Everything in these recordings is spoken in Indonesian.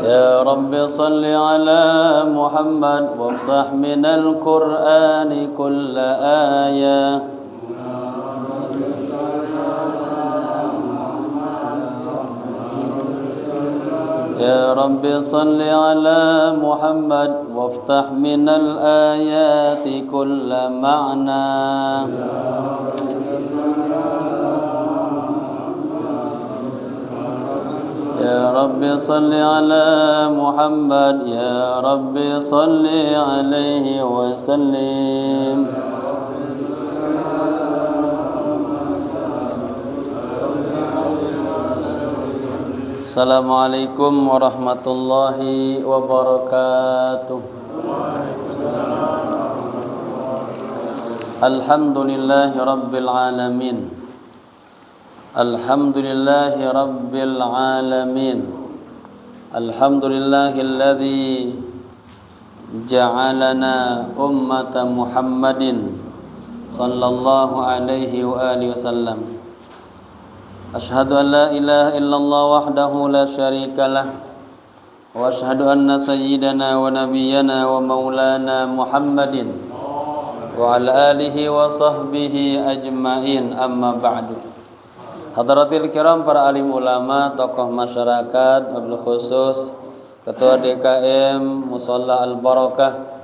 يا رب صل على محمد وافتح من القرآن كل آية يا رب صل على محمد وافتح من الآيات كل معنى يا رب صل على محمد يا رب صل عليه وسلم Assalamualaikum warahmatullahi wabarakatuh. Alhamdulillahi rabbil alamin. Alhamdulillahi rabbil alamin. Alhamdulillahilladzi ja'alana ummata Muhammadin sallallahu alaihi wa alihi wasallam. Asyhadu an la ilaha illallah wahdahu la syarika lah wa asyhadu anna sayyidana wa nabiyyana wa maulana Muhammadin wa ala alihi wa sahbihi ajmain amma ba'du. Hadratil kiram, para alim ulama, tokoh masyarakat, wabil khusus Ketua DKM Musalla Al-Barakah,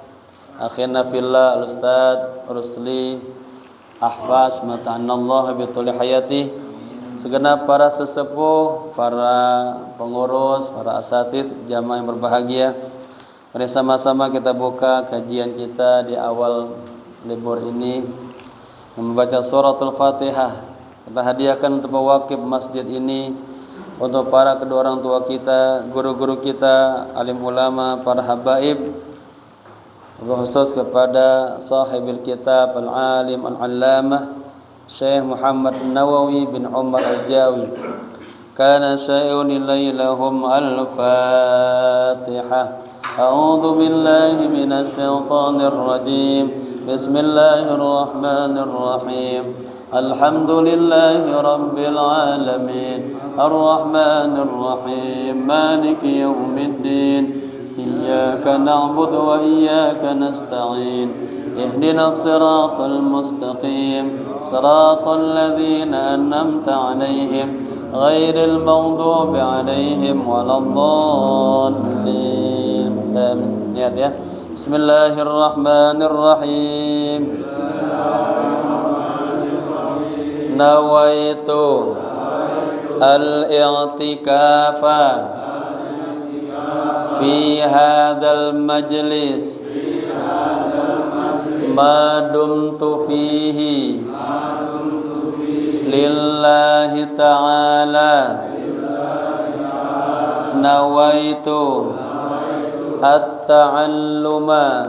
akhina fillah Al-Ustaz Rusli Ahfaz mata'anallahu bituli hayati, segenap para sesepuh, para pengurus, para asatidz, jamaah yang berbahagia. Mari sama-sama kita buka kajian kita di awal libur ini membaca suratul Fatihah. Kita hadiahkan untuk mewakif masjid ini, untuk para kedua orang tua kita, guru-guru kita, alim ulama, para habaib, khusus kepada sahibil kitab al-alim al-allamah Syekh Muhammad Nawawi bin Umar Al-Jawi. Kana syai'un ilailahum al-Fatihah. A'udzu billahi minasy syaithanir rajim. Bismillahirrahmanirrahim. Alhamdulillahi rabbil alamin. Arrahmanir rahim. Maliki yaumiddin. Iyyaka na'budu wa iyyaka nasta'in. اهدنا الصراط المستقيم صراط الذين أنعمت عليهم غير المغضوب عليهم ولا الضالين آمين. Lihat ya. Bismillahirrahmanirrahim. Nawaitu al-i'tikafa fi hadzal majlis ma dumtu fihi lillahi ta'ala nawaitu at-ta'alluma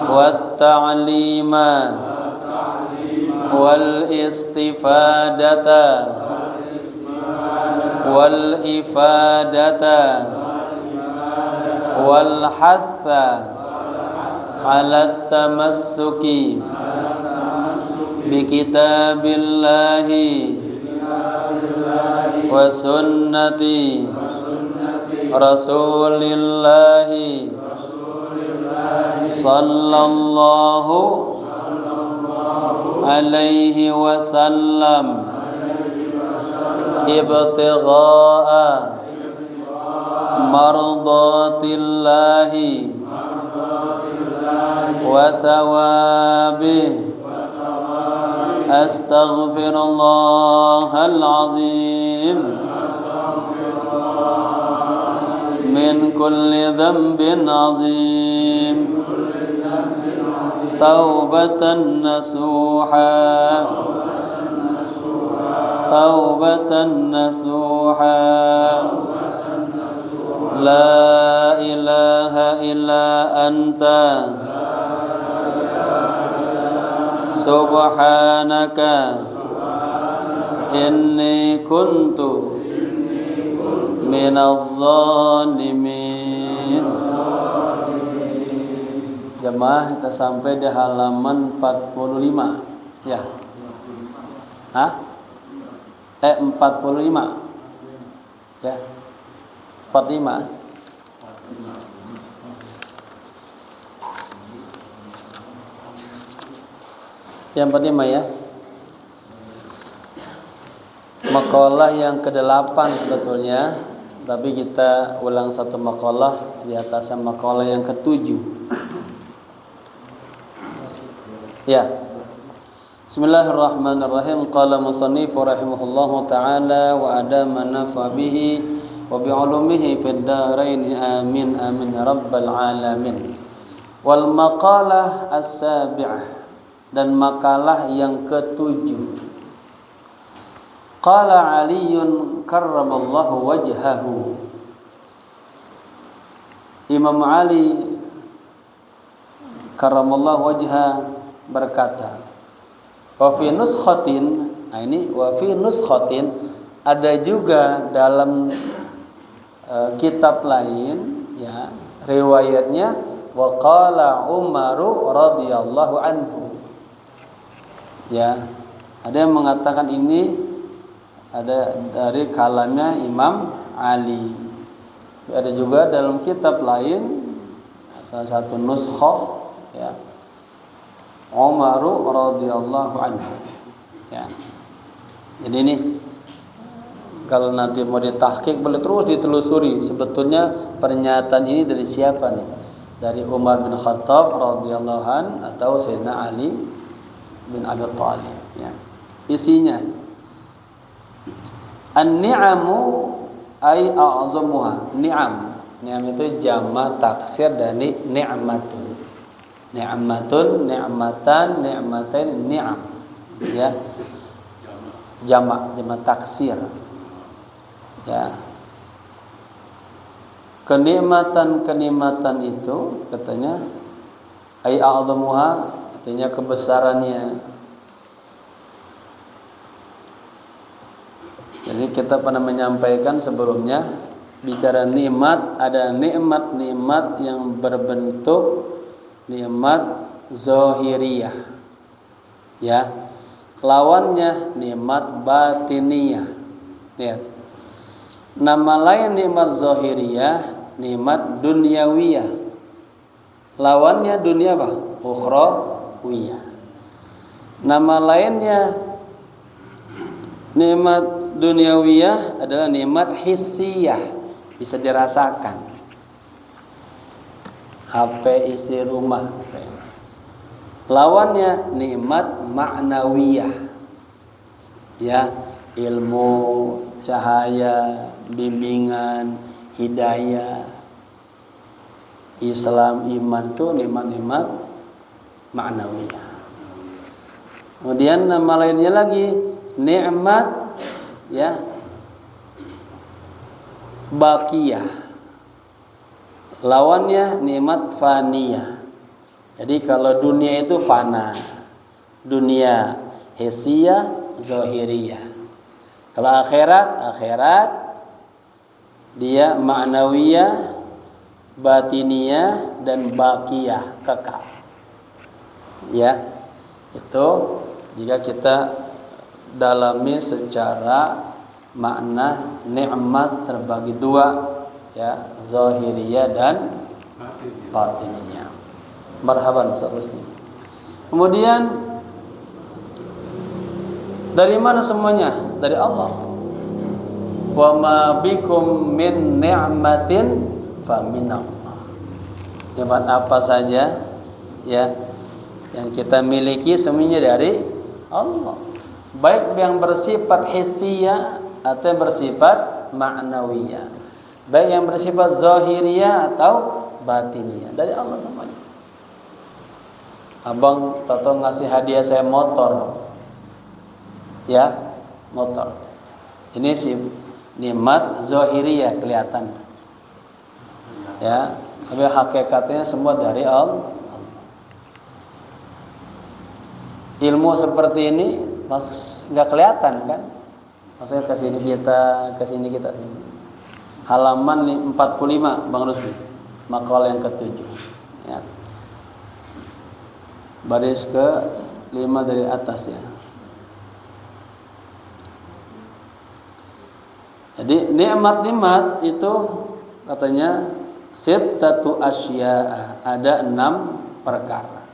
wat-ta'lima wal-istifadata wal-ifadata wal-hatha ala tamassuki bi kitabillahi wa sunnati rasulillahi sallallahu alaihi wasallam ibtigha'a mardatillahi wa thawabih. Astaghfirullahal azim min kulli dhanbin azim taubatan nasuha taubatan nasuha la ilaha illa anta subhanaka inni kuntu minaz zalimin. Jemaah, kita sampai di halaman 45 ya. 45 ya. 45. Yang 45 ya. Makalah yang ke-8 sebetulnya, tapi kita ulang satu makalah di atas makalah yang ke-7. Ya. Bismillahirrahmanirrahim. Qala musannif rahimahullahu taala wa adama nafa bihi wa bi ulumihi fid dharain amin amin ya rabbal alamin. Wal maqalah as-sabi'ah, dan makalah yang ke-7. Qala Aliyun karramallahu wajhahu. Imam Ali karramallahu wajha berkata, wa fi nuskhatin, ini wa fi nuskhatin, ada juga dalam kitab lain ya, riwayatnya wa qala Umaru radhiyallahu anhu. Ya, ada yang mengatakan ini ada dari kalamnya Imam Ali. Ada juga dalam kitab lain, salah satu nuskhah ya, Umaru radhiyallahu anhu. Ya. Jadi ini kalau nanti mau ditahqiq boleh terus ditelusuri sebetulnya pernyataan ini dari siapa nih? Dari Umar bin Khattab radhiyallahu an atau Sayyidina Ali bin Abi Thalib ya. Isinya an-ni'amu ay a'zamuha. Ni'am itu jamak taksir dari ni'matun. Ni'matun, ni'matan, ni'matain, ni'am. Ya. Jamak taksir. Ya. Kenikmatan itu katanya ay a'zamuha, artinya kebesarannya. Jadi kita pernah menyampaikan sebelumnya, bicara nikmat, ada nikmat-nikmat yang berbentuk nikmat zahiriyah. Ya. Lawannya nikmat batiniyah. Lihat. Nama lain nikmat zahiriyah, nikmat dunyawiyah. Lawannya dunia apa? Ukhrawiyah. Nama lainnya nikmat duniawiyah adalah nikmat hissiyah, bisa dirasakan. HP isi rumah. Lawannya nikmat ma'nawiyah. Ya, ilmu, cahaya, bimbingan, hidayah, Islam, iman itu nikmat-nikmat ma'nawiyah. Kemudian nama lainnya lagi nikmat ya baqiyah, lawannya nikmat faniyah. Jadi kalau dunia itu fana, dunia hissiyah zahiriyah. Kalau akhirat dia ma'nawiyah, batiniyah dan baqiyah, kekal. Ya, itu jika kita dalami secara makna nikmat terbagi dua ya, zahiriyah dan batiniyah. Marhaban Ustaz Rusdi. Kemudian dari mana semuanya? Dari Allah. Wa ma bikum min ni'matin fa minallah. Nikmat apa saja ya yang kita miliki semuanya dari Allah. Baik yang bersifat hissiyah atau yang bersifat ma'nawiyah, baik yang bersifat zahiriyah atau batiniyah, dari Allah semuanya. Abang Toto ngasih hadiah saya motor, ya motor. Ini sih nikmat zahiriyah kelihatan, ya. Tapi hakikatnya semua dari Allah. Ilmu seperti ini nggak kelihatan kan? Maksudnya kesini kita sini. Halaman 45 Bang Rusdi, makalah yang ke-7. Ya. Baris ke-5 dari atas ya. Jadi nikmat-nikmat itu katanya sittatu asya'a, ada 6 perkara.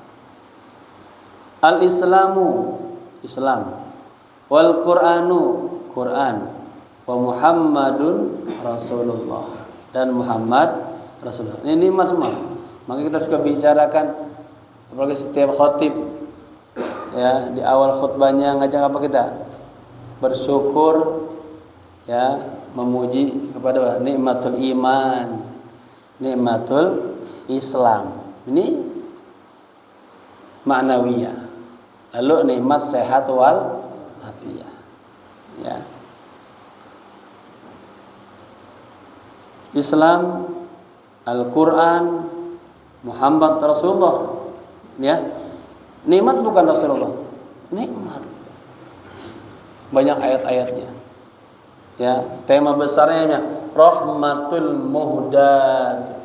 Al-Islamu, Islam, wal Qur'anu, Quran, wa Muhammadun Rasulullah, dan Muhammad Rasulullah. Ini nikmat semua. Maka kita suka bicarakan, apalagi setiap khatib ya, di awal khutbahnya ngajak apa kita? Bersyukur ya, memuji kepada nikmatul iman, nikmatul Islam. Ini ma'nawiyah. Lalu nikmat sehat wal afiyah. Ya. Islam, Al-Qur'an, Muhammad Rasulullah. Ya. Nikmat bukan Rasulullah. Nikmat. Banyak ayat-ayatnya. Ya, tema besarnya rahmatul muhdad.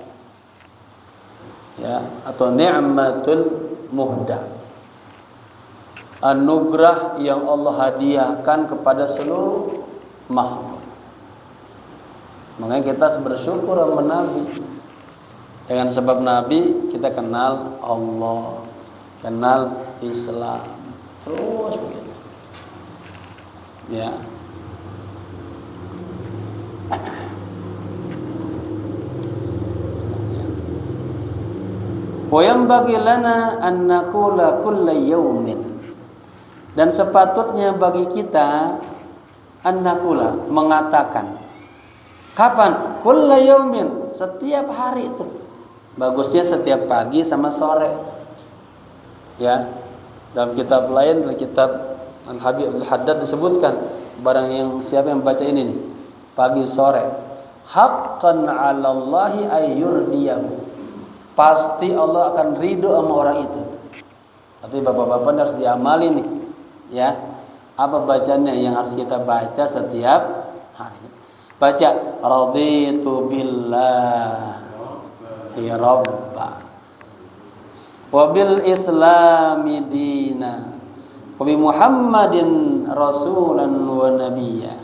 Ya, atau ni'matul muhdad. Anugerah yang Allah hadiahkan kepada seluruh makhluk. Makanya kita bersyukur sama Nabi. Dengan sebab Nabi kita kenal Allah, kenal Islam. Terus begitu. Ya. Wa yanbaghi lana an naqula kulla yaumin, dan sepatutnya bagi kita an naqula, mengatakan. Kapan? Kulla yaumin, setiap hari itu. Bagusnya setiap pagi sama sore. Ya. Dalam kitab lain, dalam kitab Al-Habib Al-Haddad disebutkan, barang yang siapa yang baca ini nih, pagi sore, haqqan 'alallahi ayyurdiyahu, pasti Allah akan ridho sama orang itu. Tapi bapak-bapak harus diamali nih, ya. Apa bacanya yang harus kita baca setiap hari? Baca raditu billahi rabba wa bil islami dina wa bi Muhammadin rasulan wa nabiyya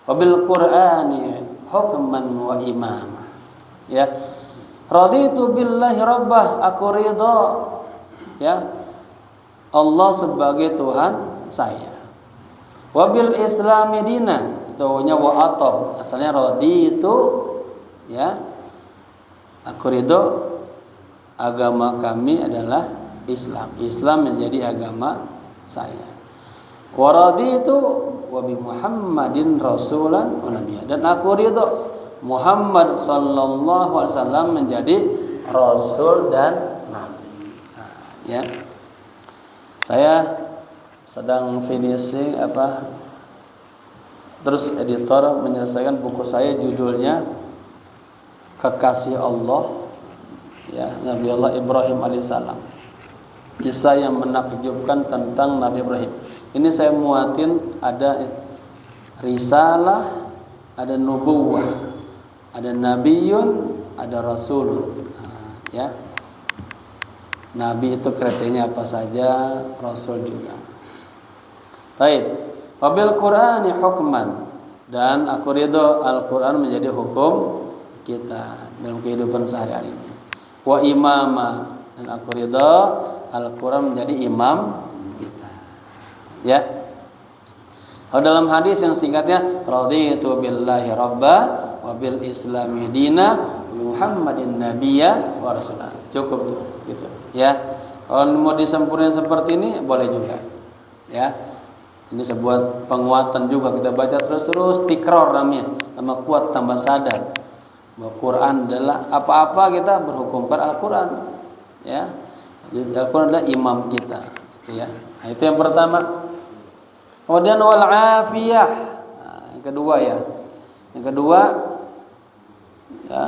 wa bil qur'ani hukman wa imama. Ya. Raditu billahi rabbah, aku ridha ya Allah sebagai Tuhan saya. Wa bil islami dina, itu nya wa ataf, asalnya raditu ya, aku ridha agama kami adalah Islam. Islam menjadi agama saya. Wa raditu wa bi Muhammadin rasulan wa nabiyya, dan aku ridha Muhammad sallallahu alaihi wasallam menjadi rasul dan nabi. Nah, ya. Saya sedang finishing terus editor menyelesaikan buku saya, judulnya Kekasih Allah ya, Nabi Allah Ibrahim alaihissalam. Kisah yang menakjubkan tentang Nabi Ibrahim. Ini saya muatin, ada risalah, ada nubuwah, ada nabiyun, ada rasulun. Nah, ya. Nabi itu kriterianya apa saja, rasul juga. Baik. Wabil Qur'ani hukman, dan aku ridho Al-Qur'an menjadi hukum kita dalam kehidupan sehari-hari ini. Wa imama, dan aku ridho Al-Qur'an menjadi imam kita. Ya. Kalau dalam hadis yang singkatnya raditu billahi rabba wa bil islami dina wa Muhammadin nabiyya wa rasulah. Cukup tuh gitu. Ya. Kalau mau disempurnakan seperti ini boleh juga. Ya. Ini sebuah penguatan juga, kita baca terus-terus, tikror namanya, tambah kuat, tambah sadar bahwa Quran adalah apa-apa kita berhukumkan Al-Quran, ya. Al-Quran adalah imam kita, gitu ya. Nah, itu yang pertama. Kemudian wal afiyah. Nah, yang kedua ya. Yang kedua ya,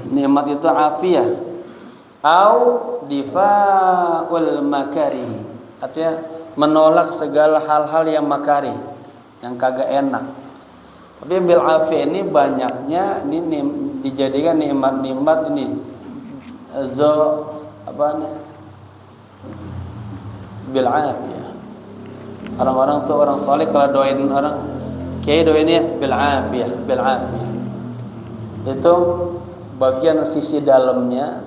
nikmat itu afiyah. Au difaul makarih. Artinya menolak segala hal-hal yang makari, yang kagak enak. Tapi bil afiyah ini banyaknya ini dijadikan nikmat-nikmat ini bil afiyah. Orang-orang tuh, orang saleh kalau doain orang kiai, doainnya bil afiyah, bil afiyah. itu bagian sisi dalamnya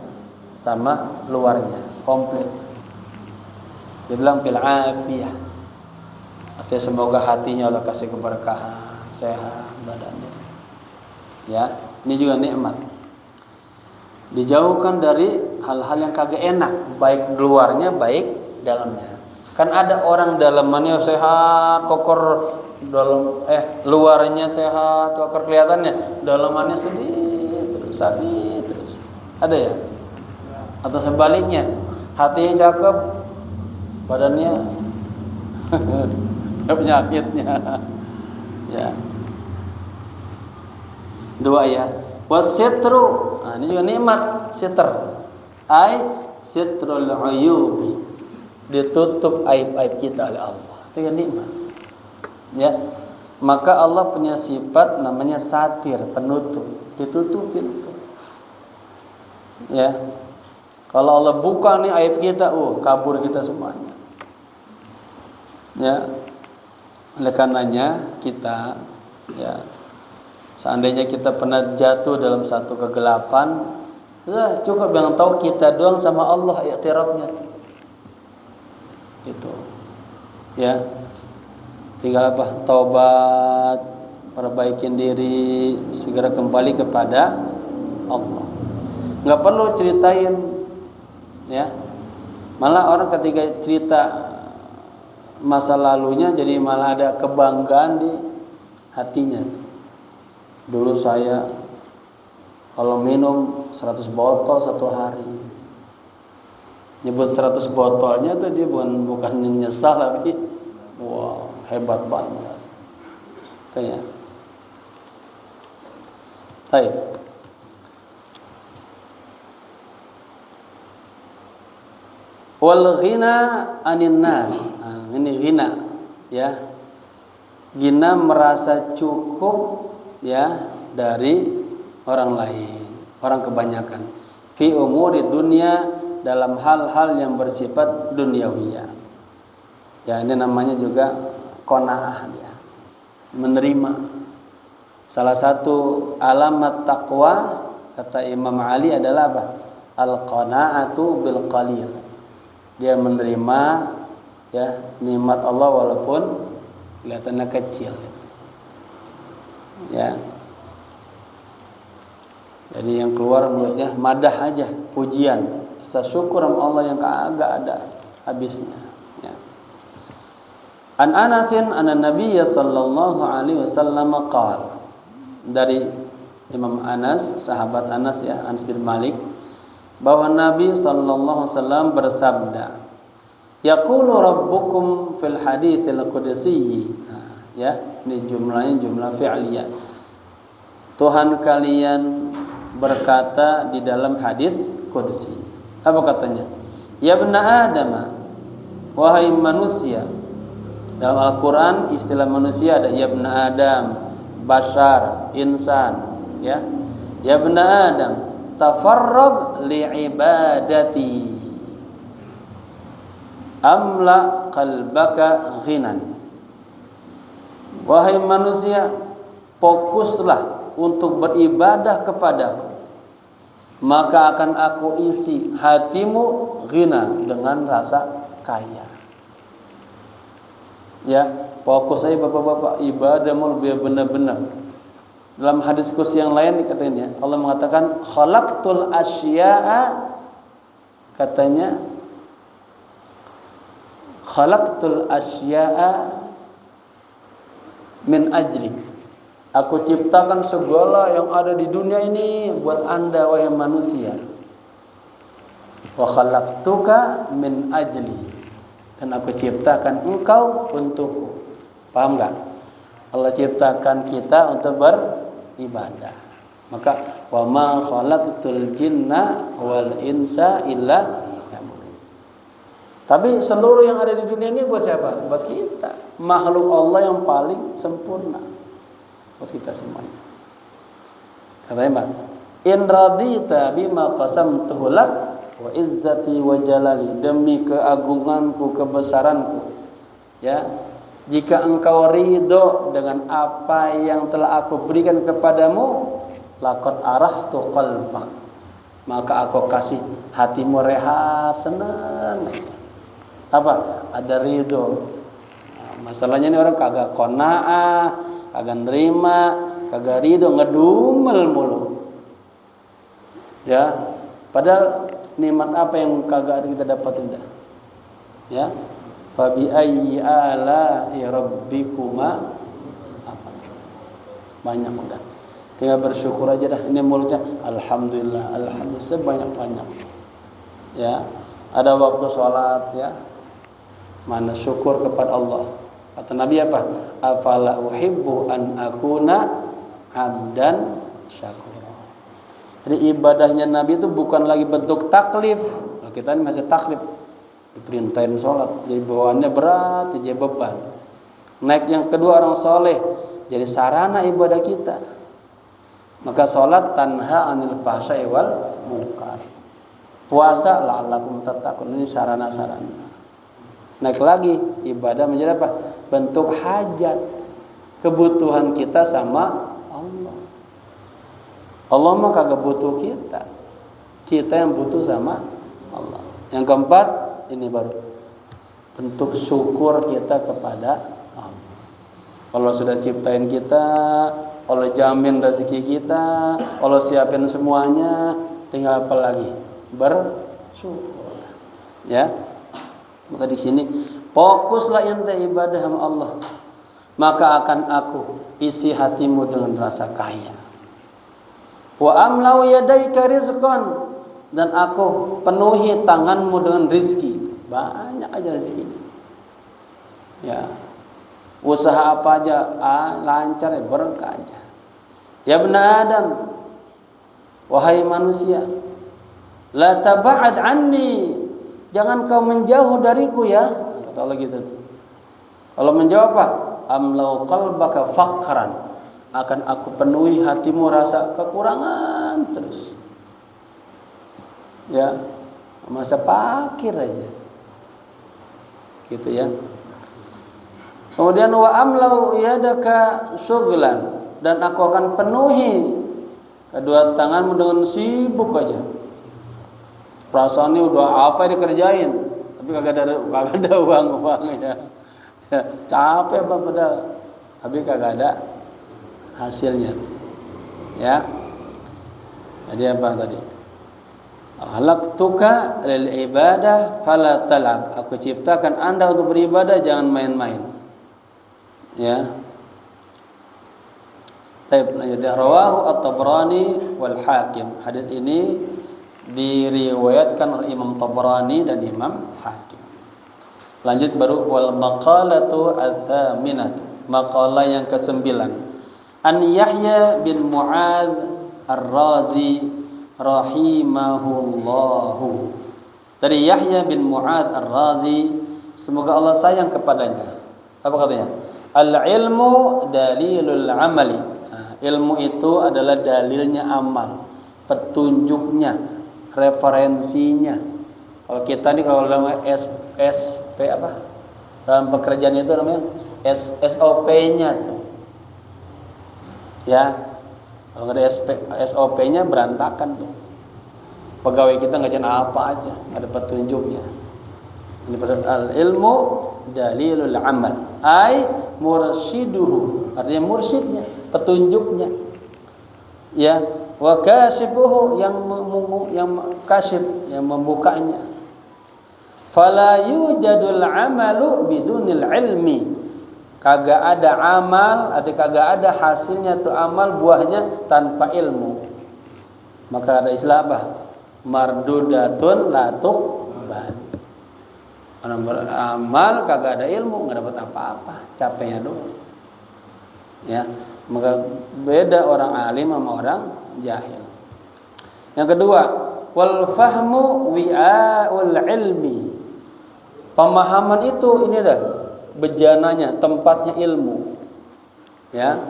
sama luarnya komplit. Dia bilang bil afiyah. Artinya semoga hatinya Allah kasih keberkahan, sehat badannya. Ya, ini juga nikmat. Dijauhkan dari hal-hal yang kagak enak, baik luarnya baik dalamnya. Kan ada orang dalamannya sehat, kokor dalam luarnya sehat, kokor kelihatannya, dalamannya sedih terus, sakit terus. Ada ya? Atau sebaliknya, hatinya cakep, badannya penyakitnya. Ya. Dua ya. Wasitru, ini juga nikmat sitr. Ai sitrul uyubi. Ditutup aib-aib kita oleh Allah. Itu kan nikmat. Ya. Maka Allah punya sifat namanya satir, penutup. Ditutupin tuh. Ya. Kalau Allah buka nih aib kita, kabur kita semuanya. Ya. Oleh karenanya kita ya, seandainya kita pernah jatuh dalam satu kegelapan, ya cukup yang tahu kita doang sama Allah i'tirafnya. Itu. Ya. Tinggal apa? Taubat, perbaikin diri, segera kembali kepada Allah. Enggak perlu ceritain ya. Malah orang ketika cerita masa lalunya jadi malah ada kebanggaan di hatinya. Dulu saya kalau minum 100 botol satu hari. Nyebut 100 botolnya tuh dia bukan nyesal tapi wah, hebat banget. Kayak. Baik. Wal ghina anin nas. Ini ghina ya. Ghina merasa cukup ya dari orang lain, orang kebanyakan. Fi umuri dunia, dalam hal-hal yang bersifat duniawiyah. Ya, ini namanya juga qanaah dia. Menerima. Salah satu alamat taqwa kata Imam Ali adalah apa? Al-qanaatu bil qalil. Dia menerima ya nikmat Allah walaupun kelihatannya kecil. Ya. Jadi yang keluar mulutnya madah aja, pujian, rasa syukur sama Allah yang kagak ada habisnya. Ya. An Anasin anna Nabiy sallallahu alaihi wasallam qala. Dari Imam Anas, sahabat Anas ya, Anas bin Malik, bahwa Nabi sallallahu alaihi wasallam bersabda, yaqulu rabbukum fil haditsil qudsi. Ya, ini jumlahnya jumlah fi'liyah. Tuhan kalian berkata di dalam hadis qudsi. Apa katanya? Ya bna Adam, wahai manusia. Dalam Al-Qur'an istilah manusia ada ya bna Adam, bashar, insan, ya. Ya bna Adam, tafarrag li'ibadati amla qalbaka ghinan. Wahai manusia, fokuslah untuk beribadah kepadaku, maka akan aku isi hatimu ghina dengan rasa kaya. Ya, fokus aja bapak-bapak, ibadah mau biar benar-benar. Dalam hadis kursi yang lain dikatain ya, Allah mengatakan khalaqtul asya'a, katanya khalaqtul asya'a min ajri. Aku ciptakan segala yang ada di dunia ini buat Anda wahai manusia. Wa khalaqtuka min ajli. Dan aku ciptakan engkau untukku. Paham enggak? Allah ciptakan kita untuk beribadah. Maka wa ma khalaqtul jinna wal insa illa. Tapi seluruh yang ada di dunia ini buat siapa? Buat kita. Makhluk Allah yang paling sempurna. Buat kita semuanya. Katanya, in radita bima qasamtuhu lak wa izzati wa jalali, demi keagunganku, kebesaranku. Ya. Jika engkau ridho dengan apa yang telah aku berikan kepadamu, laqad arahtu qalbak, maka aku kasih hatimu rehat, senang aja. Apa? Ada ridho. Nah, masalahnya ini orang kagak qanaah, kagak nerima, kagak ridho, ngedumel mulu. Ya, padahal nikmat apa yang kagak ada kita dapatin dah. Ya. Fa bi ayyi ala'i rabbikuma, apa? Banyak udah. Tinggal bersyukur aja dah. Ini mulutnya alhamdulillah, alhamdulillah sebanyak-banyak. Ya, ada waktu sholat ya. Mana syukur kepada Allah. Kata Nabi apa? Afala uhibbu an akuna abdan syakura. Jadi ibadahnya Nabi itu bukan lagi bentuk taklif. Nah, kita ini masih taklif. Diperintahin sholat, jadi bawaannya berat, jadi beban. Naik yang kedua orang soleh, jadi sarana ibadah kita. Maka sholat tanha anil fahsya'i wal munkar. Puasa la'allakum tattaqun, ini sarana-sarana. Naik lagi ibadah menjadi apa? Bentuk hajat, kebutuhan kita sama Allah. Allah mah kagak butuh kita, kita yang butuh sama Allah. Yang keempat, ini baru bentuk syukur kita kepada Allah. Allah sudah ciptain kita, Allah jamin rezeki kita, Allah siapin semuanya, tinggal apa lagi? Bersyukur. Ya. Maka di sini fokuslah ente ibadah sama Allah, maka akan aku isi hatimu dengan rasa kaya. Wa amlau yadaika rizqan, dan aku penuhi tanganmu dengan rizki. Banyak aja rizki. Ya, usaha apa aja lancar ya, berkah aja. Ya bena Adam, wahai manusia, la taba'ad anni, jangan kau menjauh dariku ya. Kata Allah gitu tuh. Kalau menjawab apa? Amlau qalbaka faqran, akan aku penuhi hatimu rasa kekurangan terus. Ya, masa fakir aja. Gitu ya. Kemudian wa amlau yadaka syughlan, dan aku akan penuhi kedua tanganmu dengan sibuk aja. Perasaannya udah apa yang dikerjain, tapi kagak ada uangnya. Ya, capek apa padahal, tapi kagak ada hasilnya. Ya. Jadi apa tadi? Khalaqtuka lil ibadah fala talab. Aku ciptakan Anda untuk beribadah, jangan main-main. Ya. Baik, lanjut. Rawahu at-Tabrani wal Hakim. Hadis ini diriwayatkan oleh Imam Tabrani dan Imam Hakim. Lanjut baru wal maqalatu ats-tsaminah. Maqalah yang ke-9. An Yahya bin Mu'adz Ar-Razi rahimahullahu. Dari Yahya bin Mu'adz Ar-Razi, semoga Allah sayang kepadanya. Apa katanya? Al-ilmu dalilul amali. Nah, ilmu itu adalah dalilnya amal, petunjuknya, referensinya. Kalau kita nih kalau dalam SP apa? Dalam pekerjaan itu namanya SOP-nya tuh. Ya. Kalau nggak ada SOP-nya berantakan tuh. Pegawai kita ngajarin apa aja, nggak ada petunjuknya. Ini al-ilmu dalilul amal, ai mursyiduhu, artinya mursyidnya, petunjuknya. Ya, wa kashifuhu, yang kasyif, yang membukanya. Fala yujadul amalu bidunil ilmi. Kagak ada amal atau kagak ada hasilnya tuh amal, buahnya tanpa ilmu. Maka ada istilah apa? Mardudatun la tuqbal. Orang beramal kagak ada ilmu, nggak dapat apa-apa, capeknya doang. Ya, maka beda orang alim sama orang jahil. Yang kedua, wal fahmu wi'aul ilmi. Pemahaman itu ini dah bejananya, tempatnya ilmu. Ya.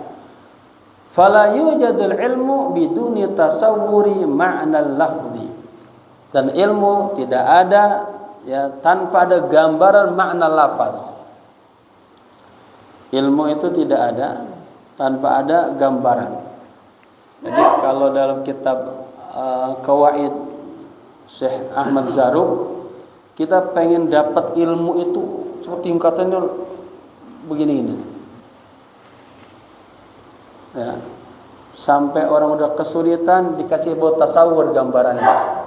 Fala yujadul ilmu biduni tasawwuri ma'nal lafzi. Dan ilmu tidak ada ya tanpa ada gambaran makna lafaz. Ilmu itu tidak ada tanpa ada gambaran. Jadi kalau dalam kitab Qawaid Syekh Ahmad Zarruq, kita pengen dapat ilmu itu seperti tingkatannya begini-gini. Ya. Sampai orang udah kesulitan dikasih buat tasawur gambarannya.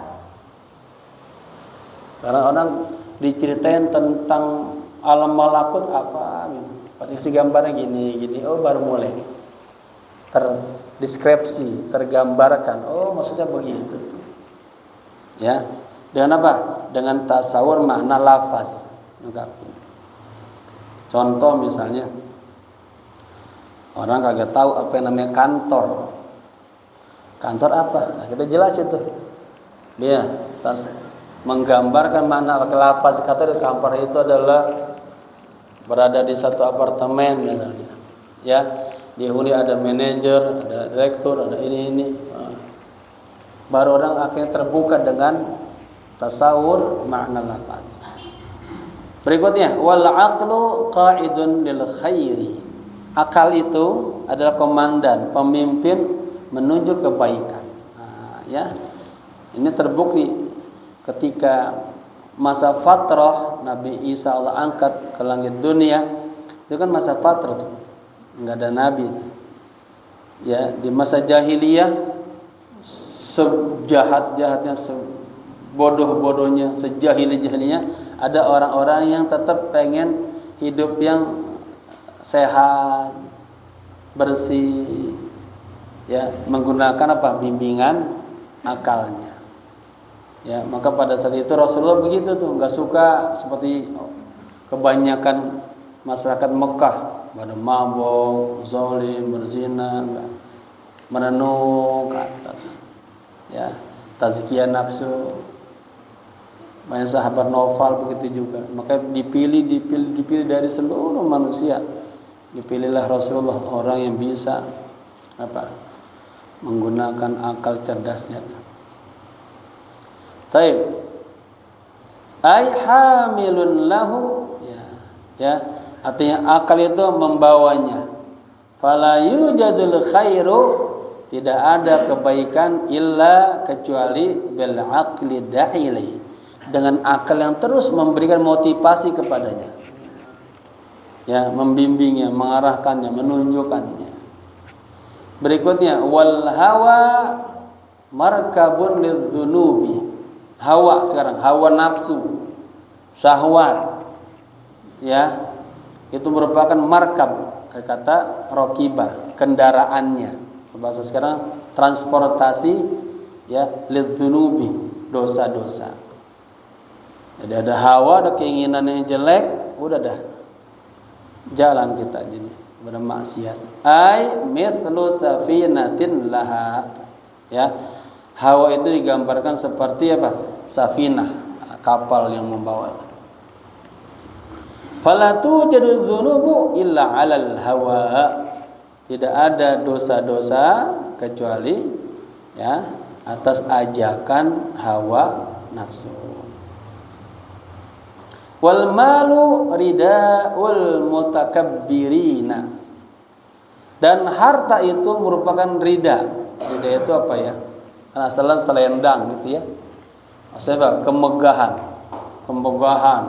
Karena orang diceritain tentang alam malakut apa gitu. Dikasih gambarnya gini, oh baru mulai terdeskripsi, tergambarkan. Oh, maksudnya begitu. Ya. Dengan apa? Dengan tasawur makna lafaz. Contoh misalnya, orang kagak tahu apa yang namanya kantor. Kantor apa? Nah, kita jelas itu. Dia menggambarkan makna pakai lafaz kata di kantor itu adalah berada di satu apartemen misalnya. Ya, dihuni ada manajer, ada direktur, ada ini. Baru orang akhirnya terbuka dengan tasawur makna lafaz. Berikutnya, wal aqlu qa'idun lil khairi. Akal itu adalah komandan, pemimpin menuju kebaikan. Nah, ya. Ini terbukti ketika masa fatrah Nabi Isa Allah angkat ke langit dunia. Itu kan masa fatrah tuh. Enggak ada nabi. Ya, di masa jahiliyah sejahat-jahatnya, bodoh-bodohnya, sejahil-jahilnya, ada orang-orang yang tetap pengen hidup yang sehat, bersih, ya, menggunakan apa? Bimbingan akalnya. Ya, maka pada saat itu Rasulullah begitu tuh, nggak suka seperti kebanyakan masyarakat Mekah, pada mabok, zalim, berzina, menenung ke atas. Ya, tazkiyah nafsu. Banyak sahabat Naufal begitu juga. Maka dipilih dari seluruh manusia. Dipilihlah Rasulullah, orang yang bisa apa? Menggunakan akal cerdasnya. Taib. Ai hamilun lahu, ya. Artinya akal itu membawanya. Fala yujadul khairu, tidak ada kebaikan illa kecuali bil aqli da'ili, dengan akal yang terus memberikan motivasi kepadanya, ya, membimbingnya, mengarahkannya, menunjukkannya. Berikutnya, wal hawa markabun lidzunubi. Hawa sekarang, hawa nafsu, syahwat, ya, itu merupakan markab, kata rokibah, kendaraannya. Bahasa sekarang transportasi, ya, lidzunubi, dosa-dosa. Jadi ada hawa, ada keinginan yang jelek, udah dah jalan kita jadi bermaksiat. Ai mithlu safinatin laha, ya. Hawa itu digambarkan seperti apa? Safinah, kapal yang membawa itu. Fala tujadu dzunubu illa 'alal hawa. Tidak ada dosa-dosa kecuali, ya, atas ajakan hawa nafsu. Wal malu ridaul mutakabbirina. Dan harta itu merupakan rida. Rida itu apa ya? Asalnya selendang gitu ya. Maksudnya kemegahan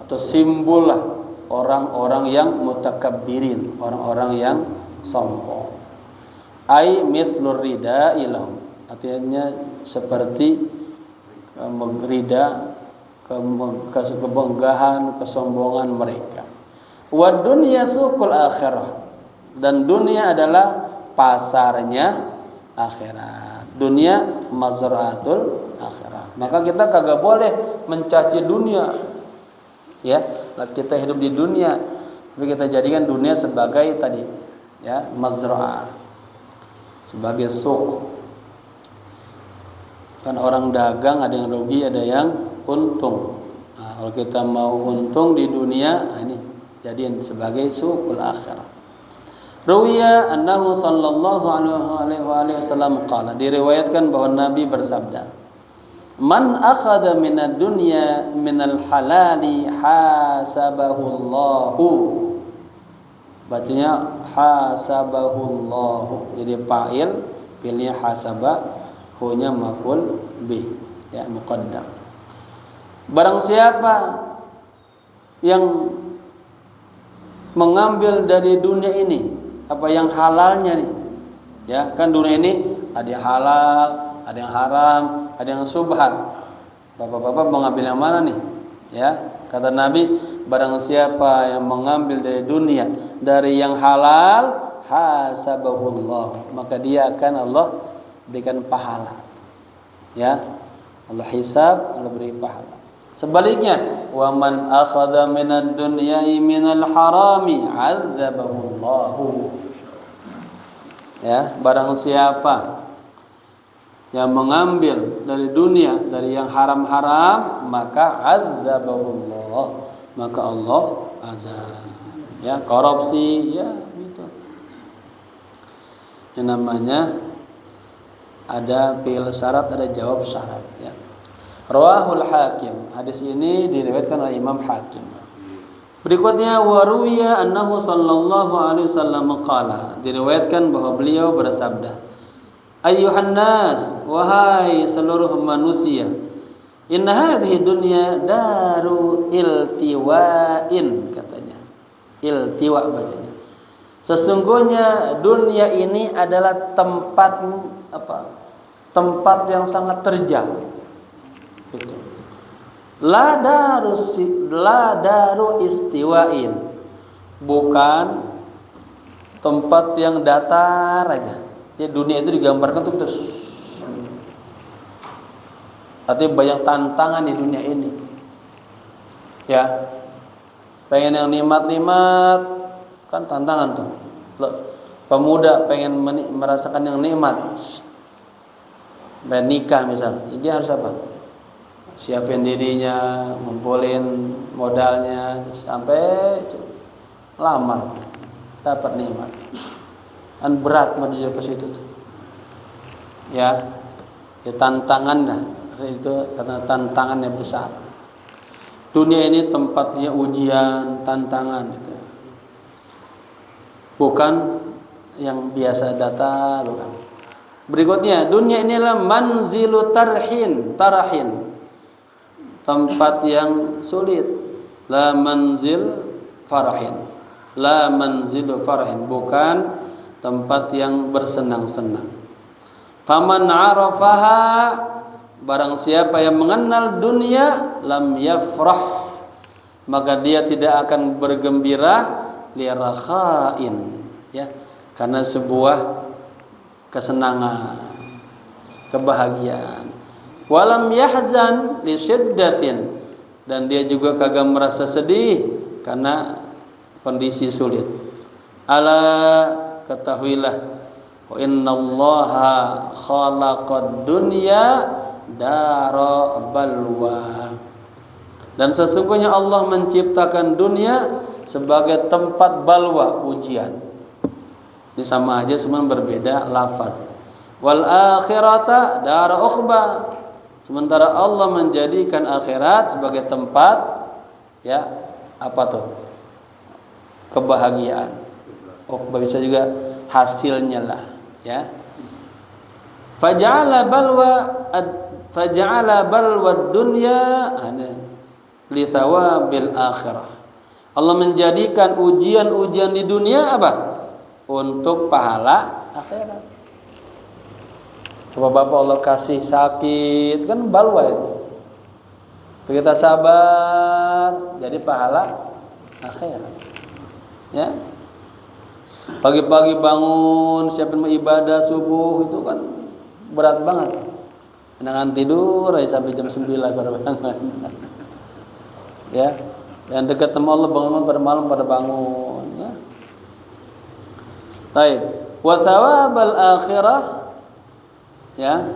atau simbol lah orang-orang yang mutakabbirin, orang-orang yang sombong. Ai mithlur rida ilahum. Artinya seperti rida, kemegahan, kesombongan mereka. Wa dunya suqul akhirah. Dan dunia adalah pasarnya akhirat. Dunia mazra'atul akhirah. Maka kita kagak boleh mencaci dunia. Ya, kita hidup di dunia, tapi kita jadikan dunia sebagai tadi, ya, mazra'ah. Sebagai suq. Kan orang dagang ada yang rugi, ada yang untung. Nah, kalau kita mau untung di dunia, nah ini jadiin sebagai suqul akhirah. Ruwiya annahu sallallahu alaihi wasallam qala, diriwayatkan bahwa Nabi bersabda, man akhadha minad dunya minal halali hasabahullahu. Bacanya hasabahullahu, jadi fa'il Pilihnya hasaba, hunya maf'ul bih, ya, muqaddam. Barang siapa yang mengambil dari dunia ini apa yang halalnya nih, ya kan dunia ini ada yang halal, ada yang haram, ada yang subhat. Bapak-bapak mengambil yang mana nih? Ya, kata Nabi, barang siapa yang mengambil dari dunia dari yang halal, hasabahullah, maka dia akan Allah berikan pahala. Ya, Allah hisab, Allah beri pahala. Sebaliknya, wa man akhadha minad dunyai minal harami 'adzabahullahu. Ya, barang siapa yang mengambil dari dunia dari yang haram-haram, maka 'adzabahullah, maka Allah azab. Ya, korupsi, ya gitu. Yang namanya ada fi'il syarat, ada jawab syarat, ya. Rawahul Hakim. Hadis ini diriwayatkan oleh Imam Hakim. Berikutnya waruwiya annahu sallallahu alaihi wasallam qala. Diriwayatkan bahwa beliau bersabda, "Ayyuhan nas, wahai seluruh manusia, inna hadhihi dunya daru iltiwa'in," katanya. Iltiwa bacanya. Sesungguhnya dunia ini adalah tempat apa? Tempat yang sangat terjal. Itu. La daru istiwain, bukan tempat yang datar aja. Ya, dunia itu digambarkan tuh terus. Artinya banyak tantangan di dunia ini. Ya, pengen yang nikmat-nikmat kan tantangan tuh. Pemuda pengen merasakan yang nikmat, pengen nikah misalnya, dia harus apa? Siapin dirinya, ngumpulin modalnya, sampai lamar, dapat nikmat. Kan berat menuju ke situ tuh. Ya tantangan dah itu, karena tantangannya besar. Dunia ini tempatnya ujian, tantangan gitu. Bukan yang biasa datar, bukan. Berikutnya, dunia ini adalah manzilu tarahin, tempat yang sulit. La manzilu farahin, bukan tempat yang bersenang-senang. Faman arafaha, barang siapa yang mengenal dunia, lam yafrah, maka dia tidak akan bergembira lirakhain, ya, karena sebuah kesenangan, kebahagiaan. Walam yahzan li syiddatin, dan dia juga kagak merasa sedih karena kondisi sulit. Ala, ketahuilah, wa innallaha khalaqad dunya dara balwa, dan sesungguhnya Allah menciptakan dunia sebagai tempat balwa, ujian. Ini sama aja, cuma berbeda lafaz. Wal akhirata dara ukhba, sementara Allah menjadikan akhirat sebagai tempat, ya, apa tuh? Kebahagiaan. Ukhba bisa juga hasilnya lah, ya. Faja'ala balwa dunya li thawabil akhirah. Allah menjadikan ujian-ujian di dunia apa? Untuk pahala akhirat. Coba Bapak Allah kasih sakit, kan balwa itu. Kita sabar, jadi pahala akhirat. Ya. Pagi-pagi bangun, siapin ibadah subuh, itu kan berat banget. Jangan tidur sampai jam 9 baru bangun. Ya. Yang dekat sama Allah bangun pada malam pada bangun, ya. Baik. Wa thawabal akhirah, ya,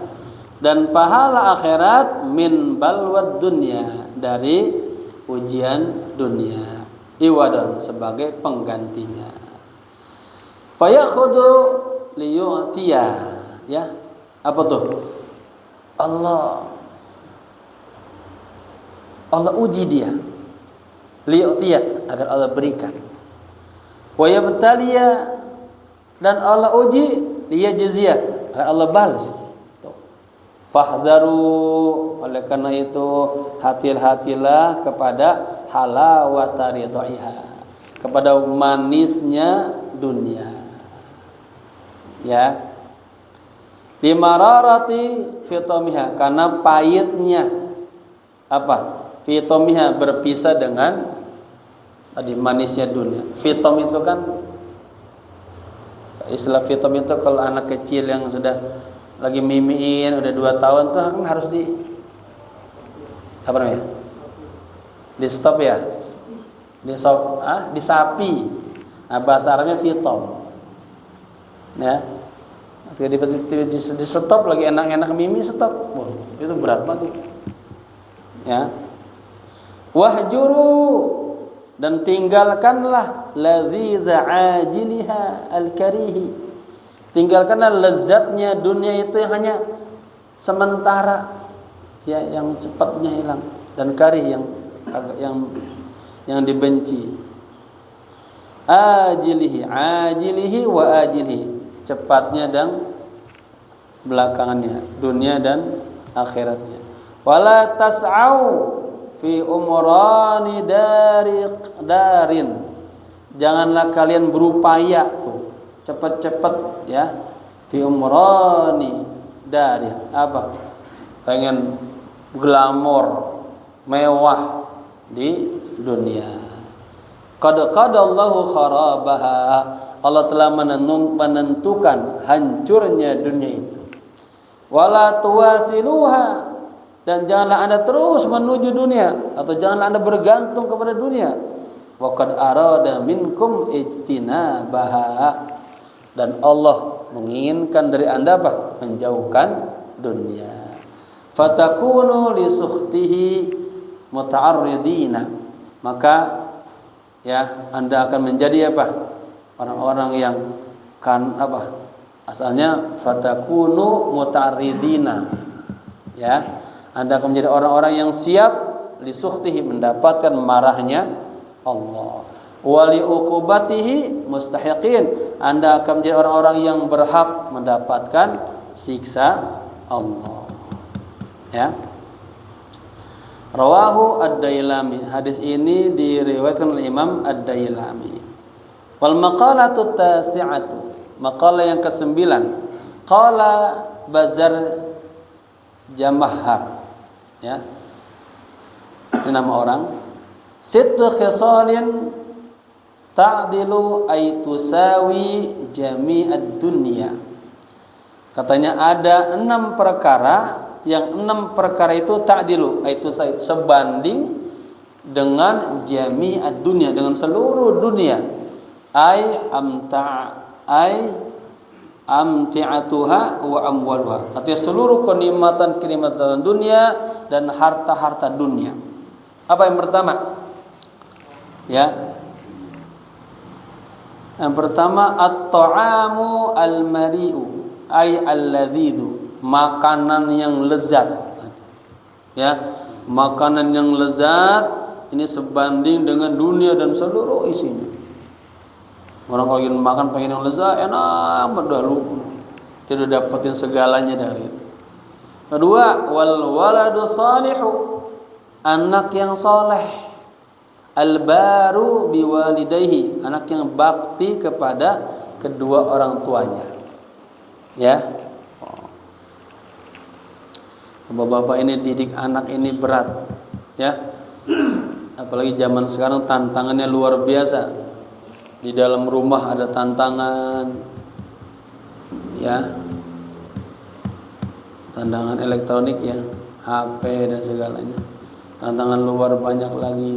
dan pahala akhirat min balwad dunya, dari ujian dunia, iwadan, sebagai penggantinya. Fayakhudhu liyu'tiya, ya, apa tuh? Allah uji dia, liyu'tiya, agar Allah berikan. Wa yabtaliya, dan Allah uji liyajziya, akan Allah balas. Fahdharu, oleh karena itu hati-hatilah kepada halawata ridaiha, kepada manisnya dunia. Ya. Limararati fitamiha, karena pahitnya apa? Fitamiha, berpisah dengan tadi manisnya dunia. Fitam itu kan, istilah fitam itu kalau anak kecil yang sudah lagi mimiin udah 2 tahun tuh kan harus di apa namanya? Di stop ya. Disapi. Nah, bahasa Arabnya fitam. Ya. Ketika di stop lagi enak-enak mimi stop. Wah, itu berat banget. Ya. Wahjuru, dan tinggalkanlah ladzidza ajiliha al-karihi. Tinggalkanlah lezatnya dunia itu yang hanya sementara, ya, yang cepatnya hilang, dan karih yang dibenci. Ajilihi wa ajilihi, cepatnya dan belakangannya, dunia dan akhiratnya. Wala tas'au fi umrani darin, janganlah kalian berupaya tuh cepat-cepat ya, fi umrani darin, apa, pengen glamor mewah di dunia. Qad qadallahu kharabaha, Allah telah menentukan hancurnya dunia itu. Wala tuwasiluha, dan janganlah Anda terus menuju dunia, atau janganlah Anda bergantung kepada dunia. Wa qad arada minkum ijtinabaha, dan Allah menginginkan dari Anda apa? Menjauhkan dunia. Fatakunu li sukhtihi muta'arridina, maka ya Anda akan menjadi apa? Orang-orang yang kan apa? Asalnya fatakunu muta'arridina. Ya, Anda akan menjadi orang-orang yang siap li sukhtihi, mendapatkan marahnya Allah. Wali uqubatihi mustahiqin, Anda akan menjadi orang-orang yang berhak mendapatkan siksa Allah. Ya. Rawahu Ad-Dailami, hadis ini diriwayatkan oleh Imam Ad-Dailami. Wal maqalatu tasi'atu, maqalah yang ke-9, qala Bazar Jamahar, ya, ini nama orang. Sittu khisalin ta'dilu ay tusawi jami'ad dunya, katanya ada 6 perkara, yang 6 perkara itu ta'dilu, itu sebanding dengan jami'ad dunya, dengan seluruh dunia. Amti'atuha wa amwaluha, artinya seluruh kenikmatan dunia dan harta-harta dunia. Apa yang pertama? Ya. Yang pertama at-ta'amu al-mari'u ay al-ladhidu, makanan yang lezat. Ya, makanan yang lezat ini sebanding dengan dunia dan seluruh isinya. Orang kalau ingin makan pengen yang lezat, enak dahulu, dia udah dapetin segalanya dari itu. Kedua, wal waladu salihu, anak yang soleh. Al baru biwalidayhi, anak yang bakti kepada kedua orang tuanya. Ya. Bapak-bapak ini didik anak ini berat, ya. Apalagi zaman sekarang tantangannya luar biasa. Di dalam rumah ada tantangan, ya, tantangan elektronik, ya, HP dan segalanya. Tantangan luar banyak lagi.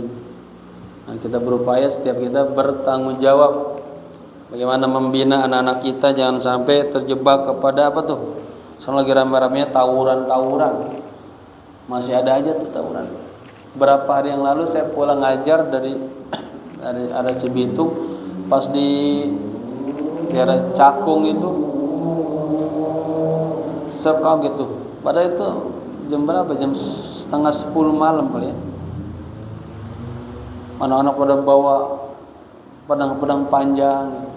Nah, kita berupaya setiap kita bertanggung jawab bagaimana membina anak-anak kita jangan sampai terjebak kepada apa tuh? Soalnya lagi rame-ramenya tawuran. Masih ada aja tuh tawuran. Berapa hari yang lalu saya pulang ngajar dari arah Cibitung, pas di daerah Cakung itu saya kaget tuh. Padahal itu jam berapa? Jam setengah 10 malam kali ya. Anak-anak pada bawa pedang-pedang panjang gitu.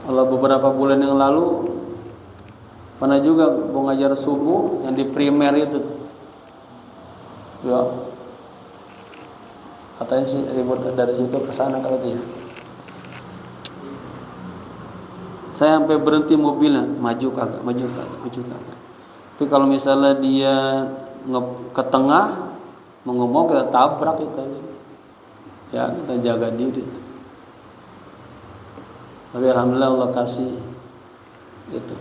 Kalau beberapa bulan yang lalu Pernah juga mau ngajar subuh yang di primer itu tuh. Ya. Katanya sih ribut dari situ ke sana kalau itu ya. Saya sampai berhenti mobilnya, maju kagak. Tapi kalau misalnya dia ke tengah mengomong, kita tabrak itu aja. Ya, kita jaga diri. Tapi alhamdulillah Allah kasih gitu.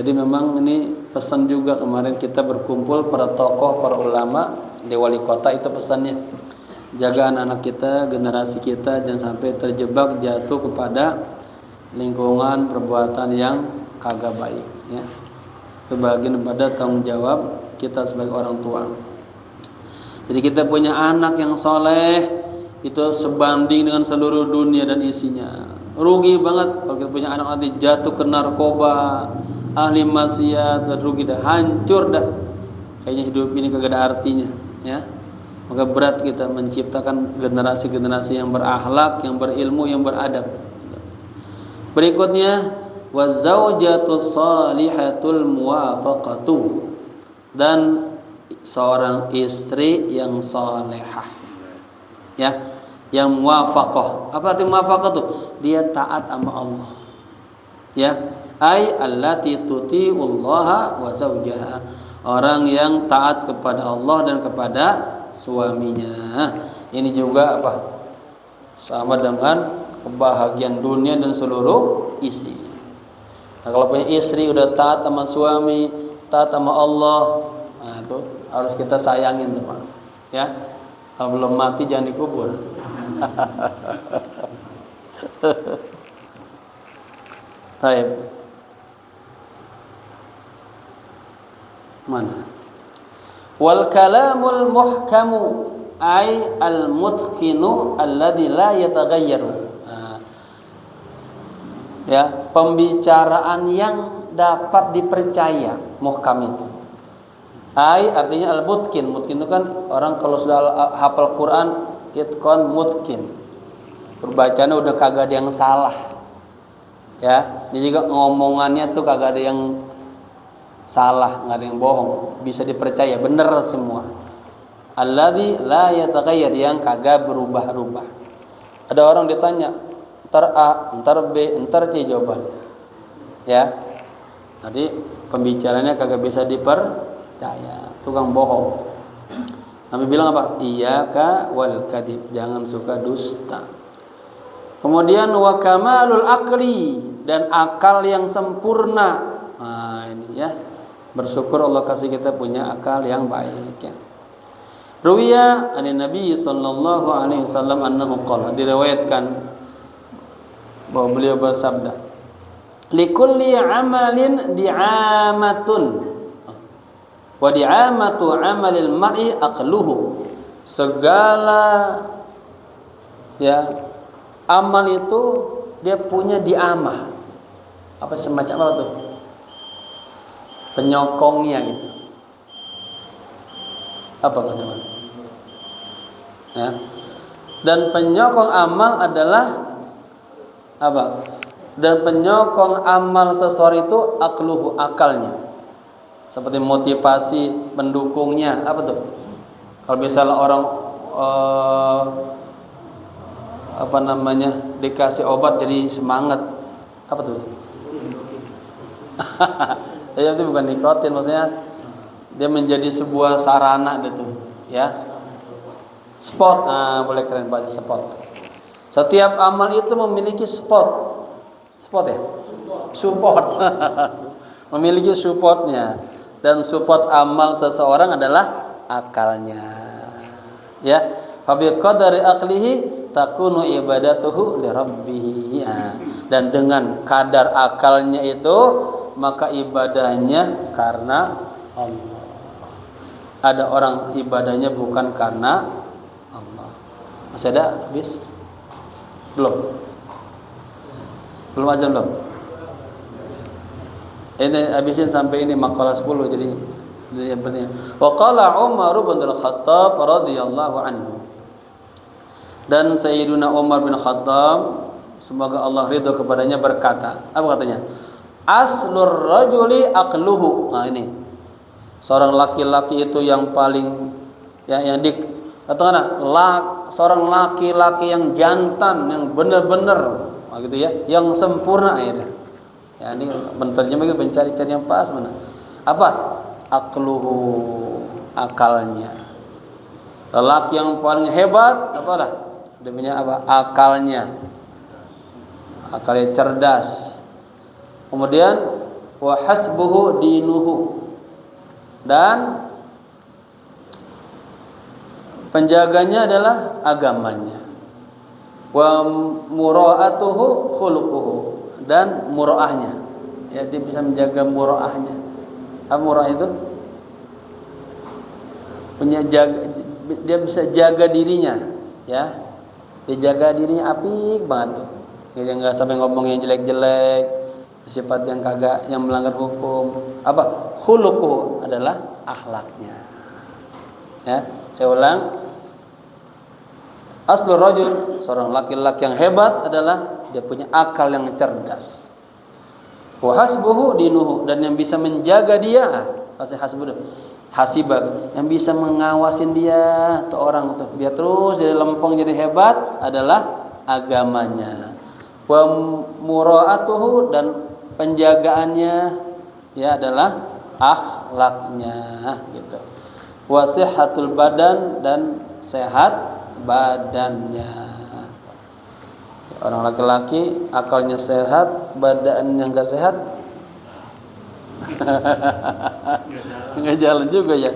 Jadi memang ini pesan juga kemarin kita berkumpul para tokoh, para ulama di wali kota, itu pesannya. Jaga anak-anak kita, generasi kita jangan sampai terjebak jatuh kepada lingkungan perbuatan yang kagak baik ya. Itu bagian pada tanggung jawab kita sebagai orang tua. Jadi kita punya anak yang soleh itu sebanding dengan seluruh dunia dan isinya. Rugi banget kalau kita punya anak nanti jatuh ke narkoba, ahli maksiat, rugi dah, hancur dah. Kayaknya hidup ini kagak ada artinya ya. Maka berat kita menciptakan generasi-generasi yang berakhlak, yang berilmu, yang beradab. Berikutnya wazaujatu salihatul muwafaqatu, dan seorang istri yang salehah ya, yang muwafaqah. Apa arti muwafaqah itu? Dia taat sama Allah ya, ai allati tuti'ullaha wa zaujaha, orang yang taat kepada Allah dan kepada suaminya. Ini juga apa? Sama dengan kebahagiaan dunia dan seluruh isi. Nah, kalau punya istri udah taat sama suami, taat sama Allah, nah itu harus kita sayangin teman. Ya, kalau belum mati jangan dikubur. Baik. Mana? Wal kalamul muhkamu ay al mutkhinu alladhi la yataghayyaru. Ya, pembicaraan yang dapat dipercaya, muhkam itu. Ai artinya al-mutkin. Mutkin itu kan orang kalau sudah hafal Quran, itqan mutkin. Perbacaannya udah kagak ada yang salah. Ya, dia juga ngomongannya tuh kagak ada yang salah, enggak ada yang bohong, bisa dipercaya, bener semua. Alladzi la yataghayyar, yang kagak berubah-ubah. Ada orang ditanya, ntar A, ntar B, ntar C jawaban. Ya. Nanti pembicaranya kagak bisa dipercaya, tukang bohong. Nabi bilang apa? Iyyaka wal kadhib, jangan suka dusta. Kemudian wa kamalul aqli, dan akal yang sempurna. Nah, ini ya. Bersyukur Allah kasih kita punya akal yang baik ya. Ruwiya an Nabi sallallahu alaihi wasallam annahu qala, diriwayatkan bahwa beliau bersabda, likulli amalin di'amatun wa di'amatu amalil mar'i aqluhu, segala ya amal itu dia punya diamah, apa semacam apa tuh, penyokongnya gitu, apa tuh namanya ya. Dan penyokong amal adalah apa? Dan penyokong amal seseorang itu akluhu, akalnya. Seperti motivasi pendukungnya, apa tuh? Kalau misalnya orang apa namanya, dikasih obat jadi semangat, apa tuh? Ya itu bukan nikotin, maksudnya dia menjadi sebuah sarana gitu, ya. Spot, nah boleh keren bahasa spot. Setiap amal itu memiliki spot ya, support. Memiliki supportnya, dan support amal seseorang adalah akalnya. Ya, fabi qadari aqlihi takunu ibadatuhu li rabbih. Dan dengan kadar akalnya itu maka ibadahnya karena Allah. Ada orang ibadahnya bukan karena Allah. Masih ada habis? Belum aja belum. Ini habisin sampai ini makalah 10, jadi yang penting. Wa qala Umar bin Al-Khattab radhiyallahu anhu. Dan Sayyiduna Umar bin Khattab, semoga Allah ridho kepadanya, berkata, apa katanya? Aslur rajuli aqluhu. Nah ini. Seorang laki-laki itu yang paling yang katakanlah seorang laki-laki yang jantan, yang benar-benar gitu ya, yang sempurna ya. Ya ini benterjemah itu mencari-cari yang pas mana. Apa? Aqluhu, akalnya. Lelaki yang paling hebat apalah? Deminya apa? Akalnya. Akalnya cerdas. Kemudian wa hasbuhu dinuhu, dan penjaganya adalah agamanya. Wa mura'atuhu khuluquhu, dan mura'ahnya. Ya, dia bisa menjaga mura'ahnya. Apa mura'ah itu? Dia bisa jaga dirinya, ya. Dia jaga dirinya apik banget tuh. Dia enggak sampai ngomong yang jelek-jelek, sifat yang kagak, yang melanggar hukum. Apa? Khuluquhu adalah akhlaknya. Ya, saya ulang. Aslur rajul, seorang laki-laki yang hebat adalah dia punya akal yang cerdas. Wa hasbuhu dinuhu, dan yang bisa menjaga dia, pasti hasibah, yang bisa mengawasin dia tuh orang tuh biar terus jadi lempeng, jadi hebat adalah agamanya. Wa mura'atuhu, dan penjagaannya ya adalah akhlaknya gitu. Wa sihhatul badan, dan sehat badannya. Orang laki-laki akalnya sehat, badannya enggak sehat, nggak jalan juga ya.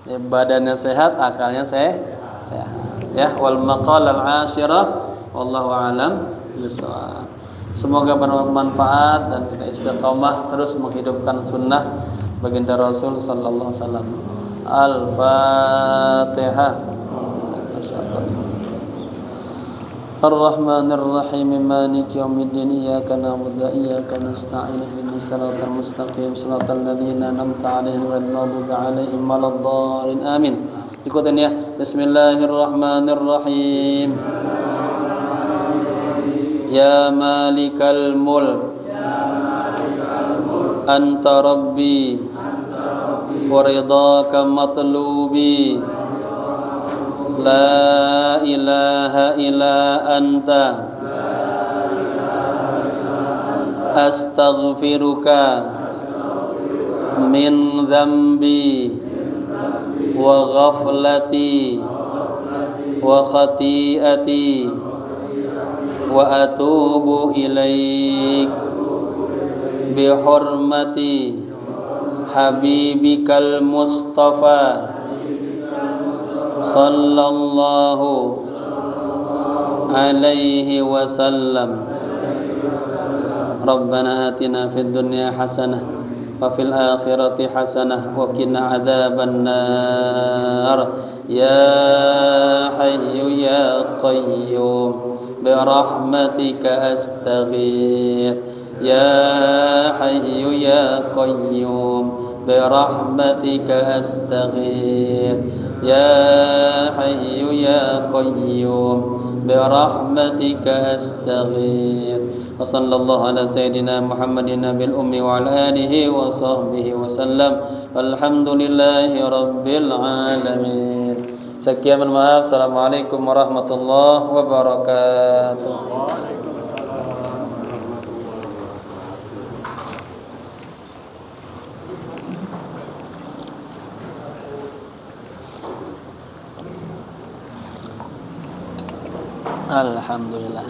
Badannya sehat, akalnya sehat. Ya, wal maqal al ashirah wallahu alam bissawab. Semoga bermanfaat dan kita istiqamah terus menghidupkan sunnah baginda Rasul sallallahu alaihi wasallam. Al-Fatihah. Ar-Rahmanir Rahim, Maliki Yaumiddin, Iyyaka na'budu wa iyyaka nasta'in, ihdinas siratal mustaqim, siratal ladzina an'amta 'alaihim ghairil maghdubi 'alaihim waladdallin. Amin. Ikutin ya. Bismillahirrahmanirrahim. Ya Malikal Mulk, Anta Rabbi, wa ridhaka matlubi. La ilaha illa anta, astaghfiruka min dhanbi wa ghaflati wa khati'ati wa atubu ilaik bi hurmati habibikal mustafa sallallahu alaihi wasallam. Rabbana atina fid dunya hasanah wa fil akhirati hasanah wa qina adzaban nar. Ya hayyu ya qayyum bi rahmatika astaghith. Ya hayyu ya qayyum bi rahmatika astaghith. Ya hayyu ya qayyum bi rahmatika astaghith. Wa sallallahu ala sayyidina Muhammadin nabil ummi wa ala alihi wa sahbihi wa sallam. Walhamdulillahi rabbil alamin. Sekian, maaf. Assalamualaikum warahmatullahi wabarakatuh. Alhamdulillah.